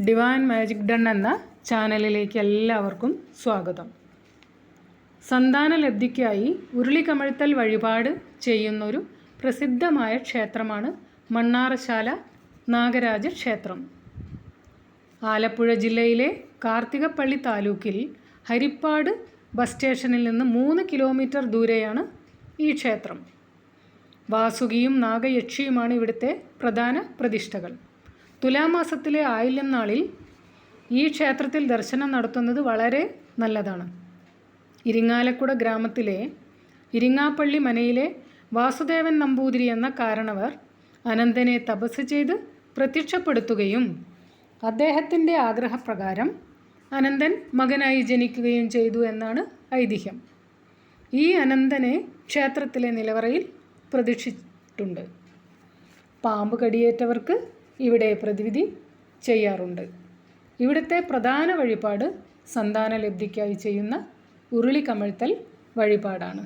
Divine magic done എന്ന ചാനലിലേക്ക് എല്ലാവർക്കും സ്വാഗതം. സന്താനലബ്ധിക്കായി ഉരുളിക്കമഴ്ത്തൽ വഴിപാട് ചെയ്യുന്നൊരു പ്രസിദ്ധമായ ക്ഷേത്രമാണ് മണ്ണാറശാല നാഗരാജ ക്ഷേത്രം. ആലപ്പുഴ ജില്ലയിലെ കാർത്തികപ്പള്ളി താലൂക്കിൽ ഹരിപ്പാട് ബസ് സ്റ്റേഷനിൽ നിന്ന് 3 കിലോമീറ്റർ ദൂരെയാണ് ഈ ക്ഷേത്രം. വാസുകിയും നാഗയക്ഷിയുമാണ് ഇവിടുത്തെ പ്രധാന പ്രതിഷ്ഠകൾ. തുലാമാസത്തിലെ ആയില്യം നാളിൽ ഈ ക്ഷേത്രത്തിൽ ദർശനം നടത്തുന്നത് വളരെ നല്ലതാണ്. ഇരിങ്ങാലക്കുട ഗ്രാമത്തിലെ ഇരിങ്ങാപ്പള്ളി മനയിലെ വാസുദേവൻ നമ്പൂതിരി എന്ന കാരണവർ അനന്തനെ തപസ് ചെയ്ത് പ്രത്യക്ഷപ്പെടുത്തുകയും അദ്ദേഹത്തിൻ്റെ ആഗ്രഹപ്രകാരം അനന്തൻ മകനായി ജനിക്കുകയും ചെയ്തു എന്നാണ് ഐതിഹ്യം. ഈ അനന്തനെ ക്ഷേത്രത്തിലെ നിലവറയിൽ പ്രതിഷ്ഠിച്ചിട്ടുണ്ട്. പാമ്പ് കടിയേറ്റവർക്ക് ഇവിടെ പ്രതിവിധി ചെയ്യാറുണ്ട്. ഇവിടുത്തെ പ്രധാന വഴിപാട് സന്താനലബ്ധിക്കായി ചെയ്യുന്ന ഉരുളിക്കമഴ്ത്തൽ വഴിപാടാണ്.